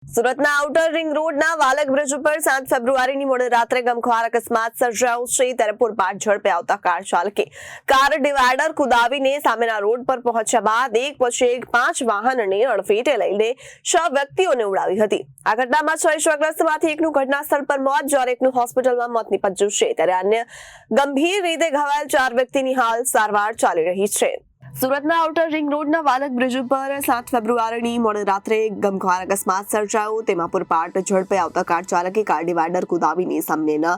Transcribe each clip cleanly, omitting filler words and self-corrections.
સુરતના outer ring રોડના Valak bridge ઉપર 7 ફેબ્રુઆરીની મોડી રાત્રે ગમખ્વાર અકસ્માત સર્જાયો છે ત્યારે પૂરપાટ ઝડપે આવતા કાર ચાલકે કાર ડિવાઈડર કુદાવીને સામેના રોડ પર પહોંચ્યા બાદ એક પછી એક 5 વાહનને અડફેટે લઈને 6 વ્યક્તિઓને ઉડાવી હતી। આ ઘટનામાં 6 ઇજાગ્રસ્તમાંથી એકનું ઘટના સ્થળ પર મોત જ્યારે એકનું હોસ્પિટલમાં મોત નીપજ્યું છે ત્યારે અન્ય ગંભીર રીતે ઘવાયેલ 4 વ્યક્તિની હાલ સારવાર ચાલી રહી છે। સુરતના આઉટર રિંગ રોડના વાલક બ્રિજ ઉપર 7 ફેબ્રુઆરીની મોડી રાત્રે ગમખ્વાર અકસ્માત સર્જાયો તેમાં પૂરપાટ ઝડપે આવતા કાર ચાલકે કાર ડિવાઈડર કુદાવીને સામેના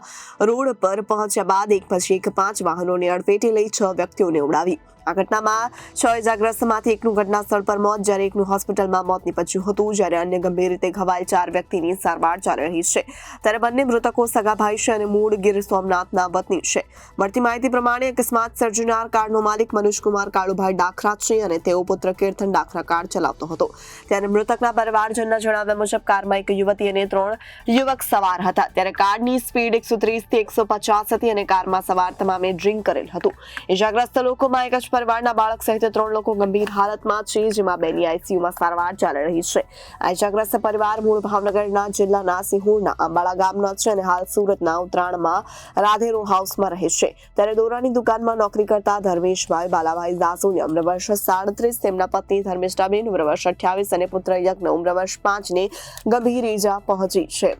રોડ પર પહોંચ્યા બાદ એક પછી એક 5 વાહનોને અડફેટે લઈ 6 વ્યક્તિઓને ઉડાવી। આ ઘટનામાં 6 ઇજાગ્રસ્તમાંથી એકનું ઘટના સ્થળ પર મોત જ્યારે એકનું હોસ્પિટલમાં મોત નીપજ્યું હતું જ્યારે અન્ય ગંભીર રીતે ઘવાયેલ 4 વ્યક્તિની સારવાર ચાલી રહી છે ત્યારે બંને મૃતકો સગા ભાઈ છે અને મૂળ ગીર સોમનાથના વતની છે। મળતી માહિતી પ્રમાણે અકસ્માત સર્જનાર કારનો માલિક મનુષકુમાર કાળુભાઈ ડાખરા છે અને તેઓ પુત્ર કીર્તન ડાખરા કાર ચલાવતો હતો ત્યારે મૃતકના પરિવારજનના જણાવ્યા મુજબ કારમાં એક યુવતી અને 3 યુવક સવાર હતા ત્યારે કારની સ્પીડ 130 થી 150 હતી અને કારમાં સવાર તમામે ડ્રિંક કરેલ હતું। ઇજાગ્રસ્ત લોકોમાં એક પરિવારના બાળક સહિત 3 લોકો ગંભીર હાલતમાં છે જેમાં બેની આઈસીયુમાં સારવાર ચાલી રહી છે। આ ઇજાગ્રસ્ત પરિવાર મૂળ ભાવનગરના જિલ્લાના સિહોરના આંબાળા ગામના છે અને હાલ સુરતના ઉત્તરાયણમાં રાધેરો હાઉસમાં રહે છે ત્યારે દોરાની દુકાનમાં નોકરી કરતા ધર્મેશભાઈ બાલાભાઈ દાસુની ઉંમર વર્ષ 37 તેમના પત્ની ધર્મિષ્ઠાબેન ઉંમર વર્ષ 28 અને પુત્ર યજ્ઞ ઉંમર વર્ષ 5 ને ગંભીર ઈજા પહોંચી છે।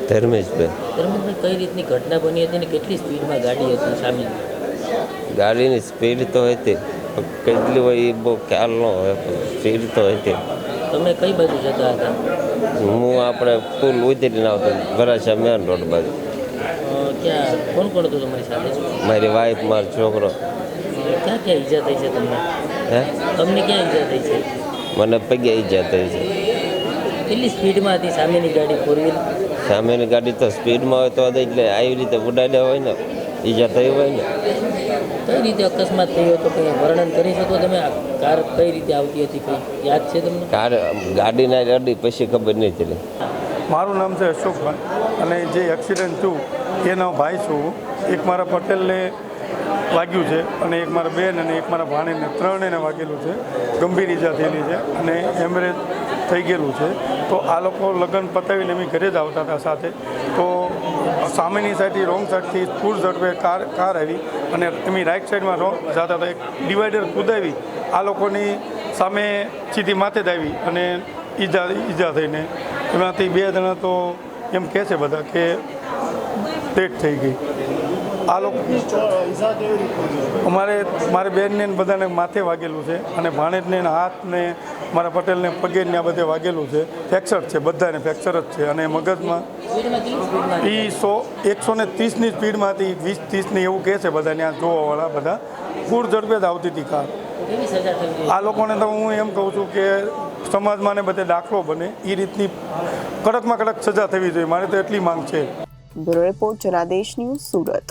ધર્મેશભાઈ કઈ રીતની ઘટના બની હતી અને કેટલી સ્પીડમાં ગાડી હતી સામે? ગાડીની સ્પીડ તો હતી કેટલી હોય એ બહુ ખ્યાલ ન હોય સ્પીડ તો હતી। તમે કઈ બાજુ જતા હતા? હું આપણે પુલ ઉતરીને આવતો ગરાસા મેન રોડ બાજુ। ક્યાં કોણ કોણ હતું તમારી સાથે? મારી વાઈફ મારો છોકરો। ક્યાં ક્યાં ઈજા થઈ છે તમને? હે તમને ક્યાં ઈજા થઈ છે? મને પગે ઈજા થઈ છે। કેટલી સ્પીડમાં હતી સામેની ગાડી ફોર વ્હીલ? સામેની ગાડી તો સ્પીડમાં હોય તો એટલે આવી રીતે ઉડાડ્યા હોય ને ઈજા થઈ હોય ને। કઈ રીતે અકસ્માત થયો હતો કંઈ વર્ણન કરી શકો તમે? આ કાર કઈ રીતે આવતી હતી કંઈ યાદ છે તમને? કાર ગાડીના અડી પછી ખબર નહીં ચડી। મારું નામ છે અશોકભાઈ અને જે એક્સિડન્ટ થયું એનો ભાઈ છું। એક મારા પટેલને વાગ્યું છે અને એક મારા બેન અને એક મારા ભાણીને 3ને વાગેલું છે, ગંભીર ઈજા થયેલી છે અને એમરેજ થઈ ગયેલું છે। તો આ લોકો લગ્ન પતાવીને અમે ઘરે જ આવતા હતા સાથે, તો સામેની સાઈડથી રોંગ સાઈડથી ફૂલ ઝડપે કાર આવી અને એમની રાઈટ સાઈડમાં રોંગ જતા હતા એક ડિવાઈડર કુદાવી આ લોકોની સામે સીધી માથે જ આવી અને ઈજા થઈને એમાંથી 2 જણા તો એમ કહે છે બધા કે ડેથ થઈ ગઈ। આ લોકો મારે બેનને બધાને માથે વાગેલું છે અને ભાણેજને હાથને મારા પટેલને પગે ને આ બધે વાગેલું છે, ફ્રેક્ચર છે, બધાને ફ્રેક્ચર જ છે અને મગજમાં એ 130ની સ્પીડમાંથી 20-30ની એવું કહે છે બધા ત્યાં જોવાવાળા બધા। ફૂલ ઝડપે જ આવતી હતી કાર। આ લોકોને તો હું એમ કહું છું કે સમાજમાં ને બધે દાખલો બને એ રીતની કડકમાં કડક સજા થવી જોઈએ, મારે તો એટલી માંગ છે। Bureau report Janadesh news Surat.